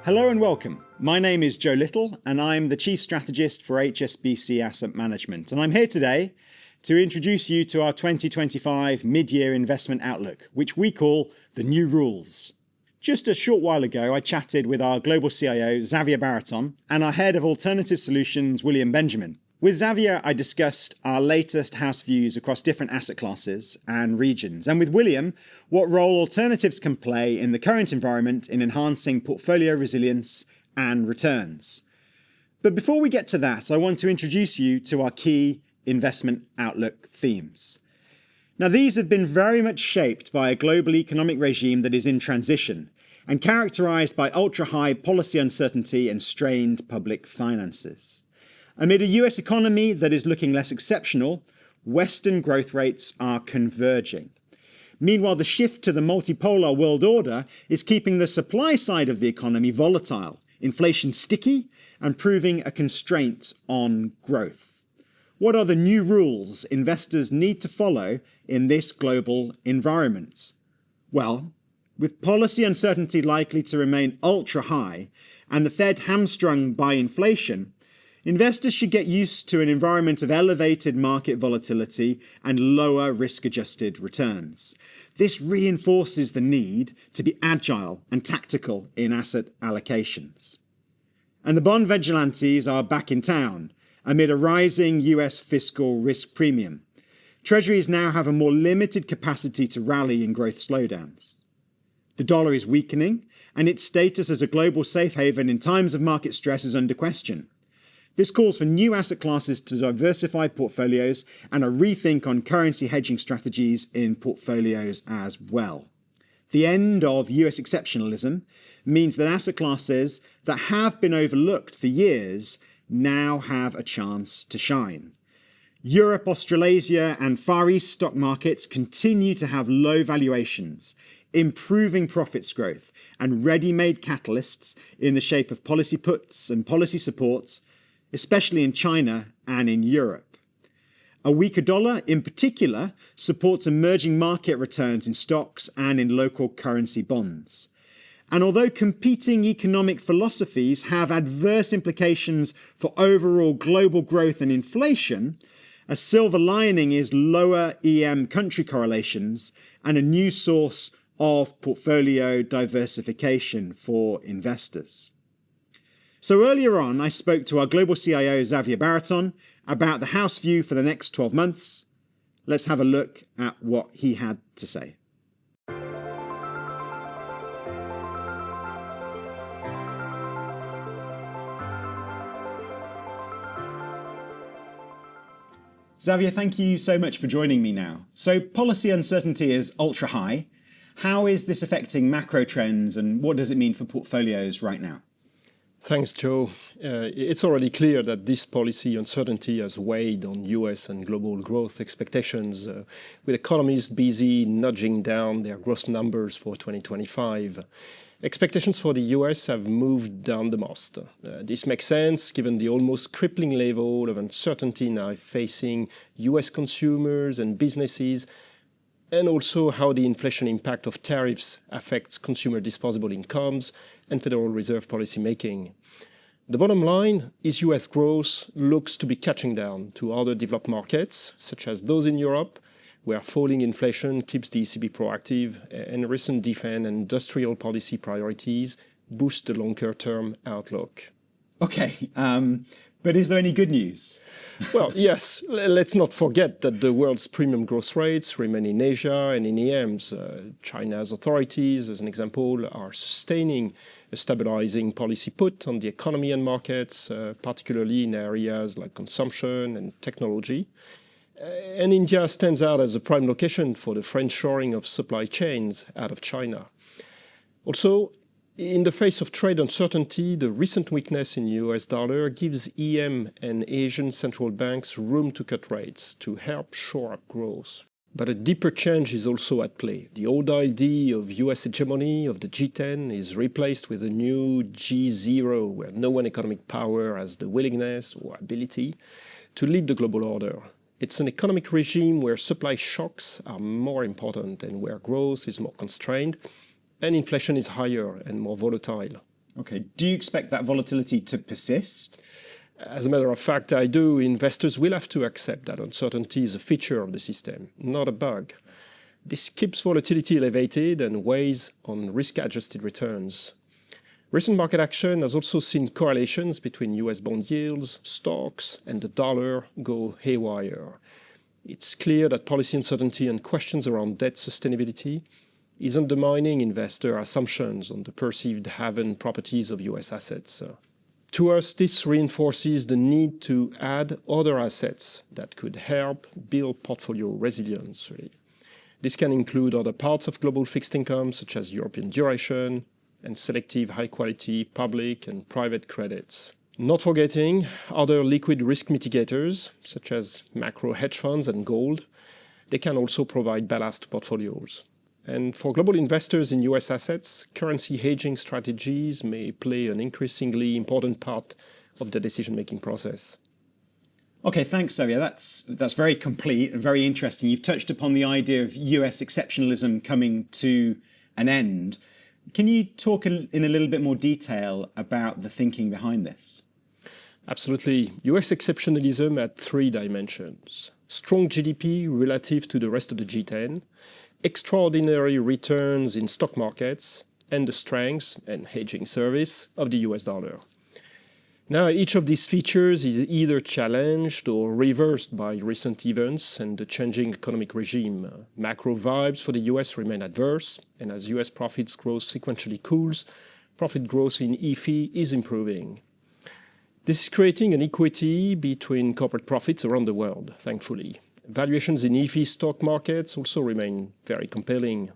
Hello and welcome. My name is Joe Little and I'm the Chief Strategist for HSBC Asset Management. And I'm here today to introduce you to our 2025 mid-year investment outlook, which we call the New Rules. Just a short while ago, I chatted with our global CIO, Xavier Baraton, and our head of alternative solutions, William Benjamin. With Xavier, I discussed our latest house views across different asset classes and regions, and with William, what role alternatives can play in the current environment in enhancing portfolio resilience and returns. But before we get to that, I want to introduce you to our key investment outlook themes. Now, these have been very much shaped by a global economic regime that is in transition and characterized by ultra-high policy uncertainty and strained public finances. Amid a US economy that is looking less exceptional, Western growth rates are converging. Meanwhile, the shift to the multipolar world order is keeping the supply side of the economy volatile, inflation sticky, and proving a constraint on growth. What are the new rules investors need to follow in this global environment? Well, with policy uncertainty likely to remain ultra-high and the Fed hamstrung by inflation, investors should get used to an environment of elevated market volatility and lower risk-adjusted returns. This reinforces the need to be agile and tactical in asset allocations. And the bond vigilantes are back in town amid a rising US fiscal risk premium. Treasuries now have a more limited capacity to rally in growth slowdowns. The dollar is weakening, and its status as a global safe haven in times of market stress is under question. This calls for new asset classes to diversify portfolios and a rethink on currency hedging strategies in portfolios as well. The end of US exceptionalism means that asset classes that have been overlooked for years now have a chance to shine. Europe, Australasia, and Far East stock markets continue to have low valuations, improving profits growth, and ready-made catalysts in the shape of policy puts and policy support, especially in China and in Europe. A weaker dollar, in particular, supports emerging market returns in stocks and in local currency bonds. And although competing economic philosophies have adverse implications for overall global growth and inflation, a silver lining is lower EM country correlations and a new source of portfolio diversification for investors. So earlier on, I spoke to our global CIO, Xavier Baraton, about the house view for the next 12 months. Let's have a look at what he had to say. Xavier, thank you so much for joining me now. So policy uncertainty is ultra high. How is this affecting macro trends and what does it mean for portfolios right now? Thanks, Joe. It's already clear that this policy uncertainty has weighed on US and global growth expectations, with economies busy nudging down their growth numbers for 2025. Expectations for the US have moved down the most. This makes sense given the almost crippling level of uncertainty now facing US consumers and businesses, and also how the inflation impact of tariffs affects consumer disposable incomes and Federal Reserve policy making. The bottom line is US growth looks to be catching down to other developed markets, such as those in Europe, where falling inflation keeps the ECB proactive, and recent defense and industrial policy priorities boost the longer-term outlook. Okay, but is there any good news? Well, yes. Let's not forget that the world's premium growth rates remain in Asia and in EMs. China's authorities, as an example, are sustaining a stabilizing policy put on the economy and markets, particularly in areas like consumption and technology. And India stands out as a prime location for the friendshoring of supply chains out of China. Also, in the face of trade uncertainty, the recent weakness in US dollar gives EM and Asian central banks room to cut rates to help shore up growth. But a deeper change is also at play. The old idea of US hegemony of the G10 is replaced with a new G0, where no one economic power has the willingness or ability to lead the global order. It's an economic regime where supply shocks are more important and where growth is more constrained and inflation is higher and more volatile. Okay, do you expect that volatility to persist? As a matter of fact, I do. Investors will have to accept that uncertainty is a feature of the system, not a bug. This keeps volatility elevated and weighs on risk-adjusted returns. Recent market action has also seen correlations between US bond yields, stocks, and the dollar go haywire. It's clear that policy uncertainty and questions around debt sustainability is undermining investor assumptions on the perceived haven properties of US assets. To us, this reinforces the need to add other assets that could help build portfolio resilience, really. This can include other parts of global fixed income, such as European duration and selective high-quality public and private credits. Not forgetting other liquid risk mitigators, such as macro hedge funds and gold. They can also provide ballast to portfolios. And for global investors in US assets, currency hedging strategies may play an increasingly important part of the decision-making process. Okay, thanks, Xavier. That's very complete and very interesting. You've touched upon the idea of US exceptionalism coming to an end. Can you talk in a little bit more detail about the thinking behind this? Absolutely. US exceptionalism had three dimensions: strong GDP relative to the rest of the G10, extraordinary returns in stock markets, and the strength and hedging service of the US dollar. Now, each of these features is either challenged or reversed by recent events and the changing economic regime. Macro vibes for the US remain adverse, and as US profits growth sequentially cools, profit growth in EFI is improving. This is creating an equity between corporate profits around the world, thankfully. Valuations in EFI stock markets also remain very compelling.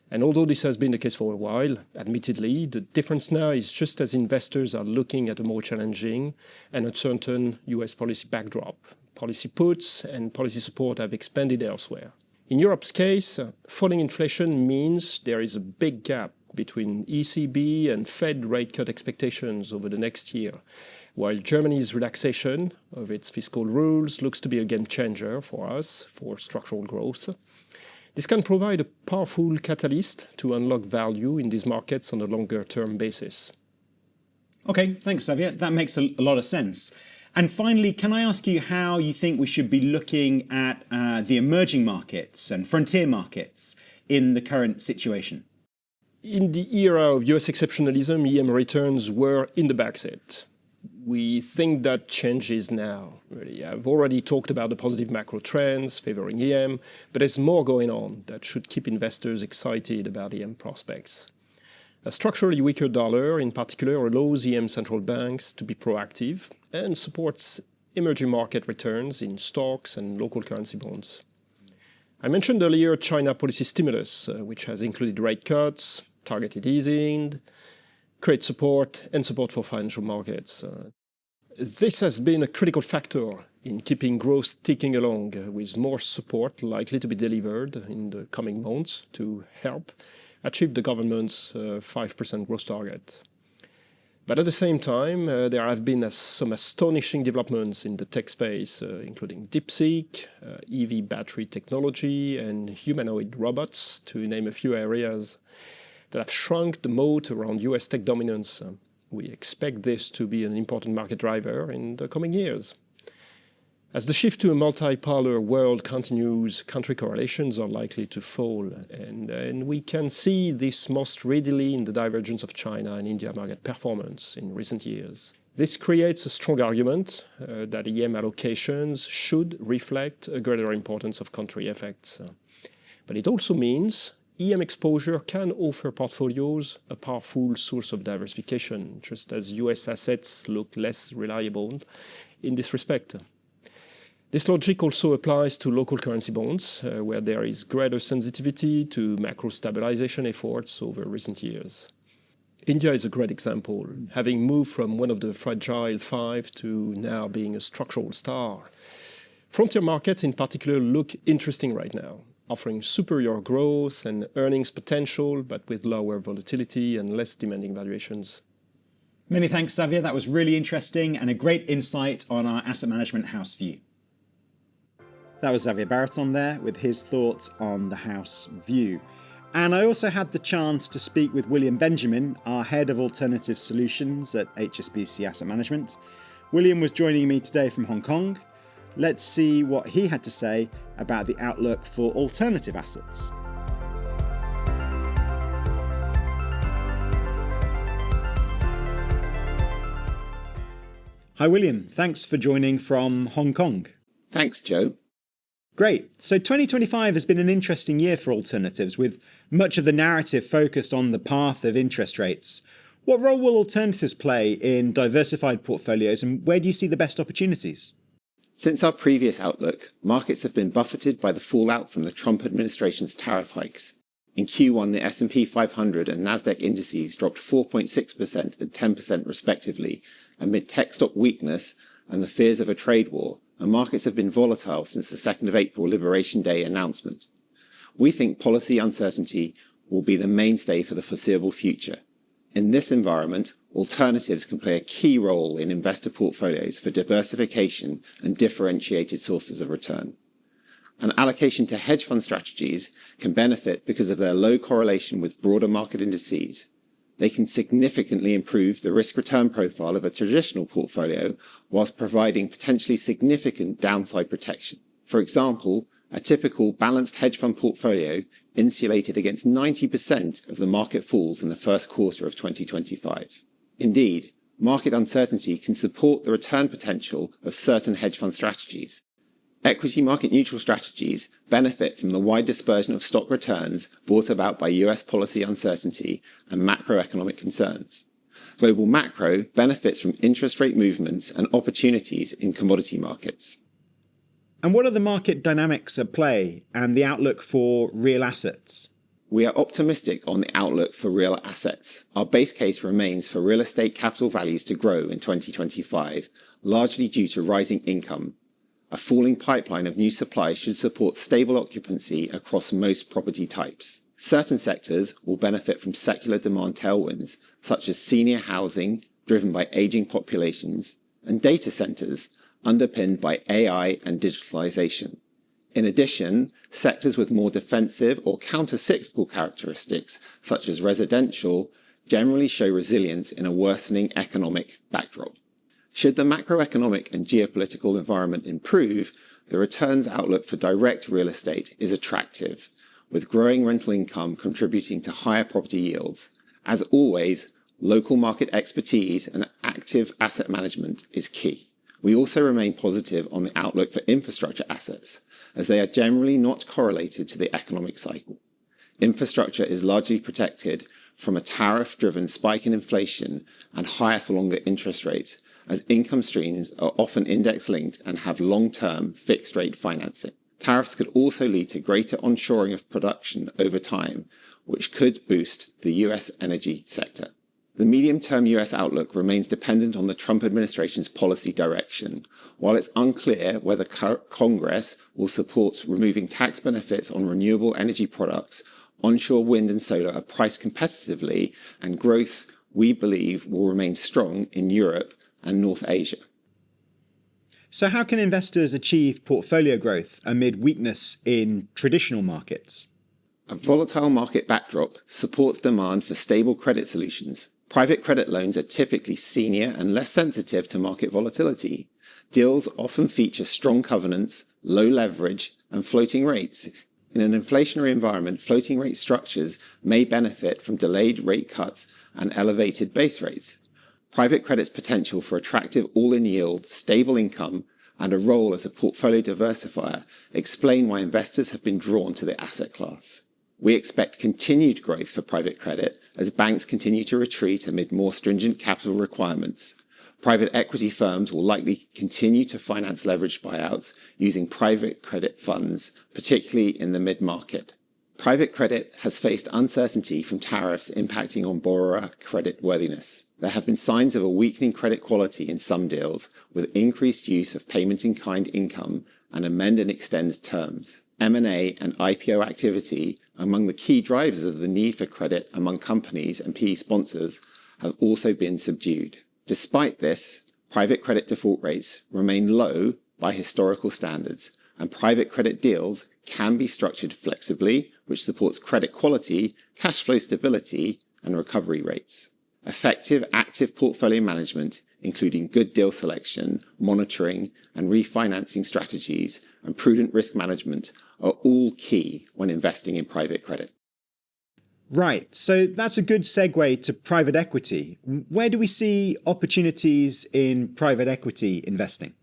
And although this has been the case for a while, admittedly, the difference now is just as investors are looking at a more challenging and uncertain US policy backdrop. Policy puts and policy support have expanded elsewhere. In Europe's case, falling inflation means there is a big gap between ECB and Fed rate cut expectations over the next year, while Germany's relaxation of its fiscal rules looks to be a game changer for us for structural growth. This can provide a powerful catalyst to unlock value in these markets on a longer-term basis. Okay, thanks, Xavier. That makes a lot of sense. And finally, can I ask you how you think we should be looking at the emerging markets and frontier markets in the current situation? In the era of US exceptionalism, EM returns were in the backseat. We think that changes now. Really. I've already talked about the positive macro trends favoring EM, but there's more going on that should keep investors excited about EM prospects. A structurally weaker dollar, in particular, allows EM central banks to be proactive and supports emerging market returns in stocks and local currency bonds. I mentioned earlier China policy stimulus, which has included rate cuts, targeted easing, credit support, and support for financial markets. This has been a critical factor in keeping growth ticking along, with more support likely to be delivered in the coming months to help achieve the government's 5% growth target. But at the same time, there have been some astonishing developments in the tech space, including DeepSeek, EV battery technology, and humanoid robots, to name a few areas that have shrunk the moat around US tech dominance. We expect this to be an important market driver in the coming years. As the shift to a multipolar world continues, country correlations are likely to fall, and we can see this most readily in the divergence of China and India market performance in recent years. This creates a strong argument that EM allocations should reflect a greater importance of country effects. But it also means EM exposure can offer portfolios a powerful source of diversification, just as US assets look less reliable in this respect. This logic also applies to local currency bonds, where there is greater sensitivity to macro stabilization efforts over recent years. India is a great example, having moved from one of the fragile five to now being a structural star. Frontier markets in particular look interesting right now. offering superior growth and earnings potential, but with lower volatility and less demanding valuations. Many thanks, Xavier. That was really interesting and a great insight on our asset management house view. That was Xavier Baraton there with his thoughts on the house view. And I also had the chance to speak with William Benjamin, our Head of Alternative Solutions at HSBC Asset Management. William was joining me today from Hong Kong. Let's see what he had to say about the outlook for alternative assets. Hi, William. Thanks for joining from Hong Kong. Thanks, Joe. Great. So 2025 has been an interesting year for alternatives, with much of the narrative focused on the path of interest rates. What role will alternatives play in diversified portfolios, and where do you see the best opportunities? Since our previous outlook, markets have been buffeted by the fallout from the Trump administration's tariff hikes. In Q1, the S&P 500 and Nasdaq indices dropped 4.6% and 10% respectively, amid tech stock weakness and the fears of a trade war, and markets have been volatile since the 2nd of April Liberation Day announcement. We think policy uncertainty will be the mainstay for the foreseeable future. In this environment, alternatives can play a key role in investor portfolios for diversification and differentiated sources of return. An allocation to hedge fund strategies can benefit because of their low correlation with broader market indices. They can significantly improve the risk-return profile of a traditional portfolio whilst providing potentially significant downside protection. For example, a typical balanced hedge fund portfolio insulated against 90% of the market falls in the first quarter of 2025. Indeed, market uncertainty can support the return potential of certain hedge fund strategies. Equity market neutral strategies benefit from the wide dispersion of stock returns brought about by US policy uncertainty and macroeconomic concerns. Global macro benefits from interest rate movements and opportunities in commodity markets. And what are the market dynamics at play and the outlook for real assets? We are optimistic on the outlook for real assets. Our base case remains for real estate capital values to grow in 2025, largely due to rising income. A falling pipeline of new supply should support stable occupancy across most property types. Certain sectors will benefit from secular demand tailwinds, such as senior housing, driven by aging populations, and data centers, underpinned by AI and digitalization. In addition, sectors with more defensive or counter-cyclical characteristics, such as residential, generally show resilience in a worsening economic backdrop. Should the macroeconomic and geopolitical environment improve, the returns outlook for direct real estate is attractive, with growing rental income contributing to higher property yields. As always, local market expertise and active asset management is key. We also remain positive on the outlook for infrastructure assets, as they are generally not correlated to the economic cycle. Infrastructure is largely protected from a tariff-driven spike in inflation and higher for longer interest rates, as income streams are often index-linked and have long-term fixed-rate financing. Tariffs could also lead to greater onshoring of production over time, which could boost the US energy sector. The medium-term US outlook remains dependent on the Trump administration's policy direction. While it's unclear whether Congress will support removing tax benefits on renewable energy products, onshore wind and solar are priced competitively, and growth, we believe, will remain strong in Europe and North Asia. So how can investors achieve portfolio growth amid weakness in traditional markets? A volatile market backdrop supports demand for stable credit solutions. Private credit loans are typically senior and less sensitive to market volatility. Deals often feature strong covenants, low leverage, and floating rates. In an inflationary environment, floating rate structures may benefit from delayed rate cuts and elevated base rates. Private credit's potential for attractive all-in yield, stable income, and a role as a portfolio diversifier explain why investors have been drawn to the asset class. We expect continued growth for private credit as banks continue to retreat amid more stringent capital requirements. Private equity firms will likely continue to finance leveraged buyouts using private credit funds, particularly in the mid-market. Private credit has faced uncertainty from tariffs impacting on borrower creditworthiness. There have been signs of a weakening credit quality in some deals, with increased use of payment-in-kind income and amend and extend terms. M&A and IPO activity, among the key drivers of the need for credit among companies and PE sponsors, have also been subdued. Despite this, private credit default rates remain low by historical standards, and private credit deals can be structured flexibly, which supports credit quality, cash flow stability, and recovery rates. Effective active portfolio management, including good deal selection, monitoring, and refinancing strategies, and prudent risk management are all key when investing in private credit. Right, so that's a good segue to private equity. Where do we see opportunities in private equity investing?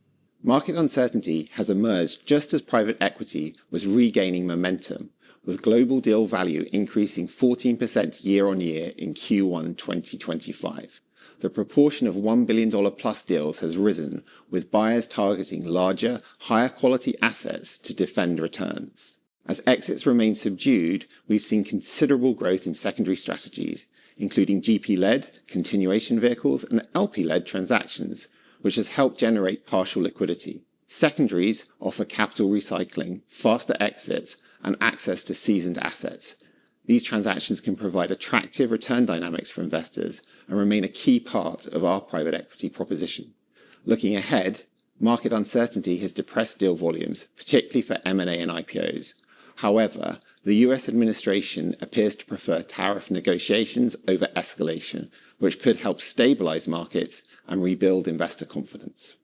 Market uncertainty has emerged just as private equity was regaining momentum, with global deal value increasing 14% year on year in Q1 2025. The proportion of $1 billion plus deals has risen, with buyers targeting larger, higher quality assets to defend returns. As exits remain subdued, we've seen considerable growth in secondary strategies, including GP-led, continuation vehicles, and LP-led transactions, which has helped generate partial liquidity. Secondaries offer capital recycling, faster exits, and access to seasoned assets. These transactions can provide attractive return dynamics for investors and remain a key part of our private equity proposition. Looking ahead, market uncertainty has depressed deal volumes, particularly for M&A and IPOs. However, the US administration appears to prefer tariff negotiations over escalation, which could help stabilize markets and rebuild investor confidence.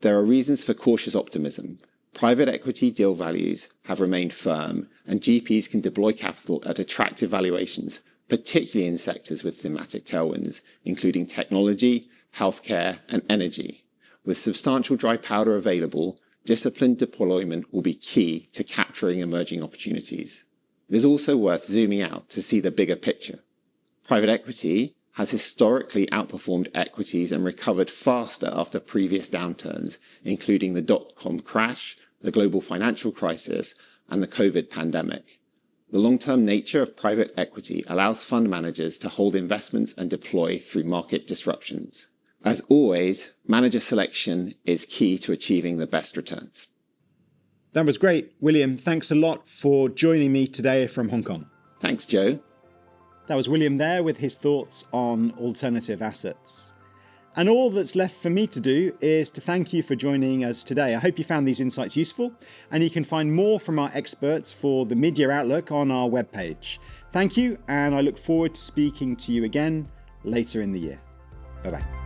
There are reasons for cautious optimism. Private equity deal values have remained firm, and GPs can deploy capital at attractive valuations, particularly in sectors with thematic tailwinds, including technology, healthcare, and energy. With substantial dry powder available, disciplined deployment will be key to capturing emerging opportunities. It is also worth zooming out to see the bigger picture. Private equity has historically outperformed equities and recovered faster after previous downturns, including the dot-com crash, the global financial crisis, and the COVID pandemic. The long-term nature of private equity allows fund managers to hold investments and deploy through market disruptions. As always, manager selection is key to achieving the best returns. That was great. William, thanks a lot for joining me today from Hong Kong. Thanks, Joe. That was William there with his thoughts on alternative assets. And all that's left for me to do is to thank you for joining us today. I hope you found these insights useful, and you can find more from our experts for the mid-year outlook on our webpage. Thank you, and I look forward to speaking to you again later in the year. Bye-bye.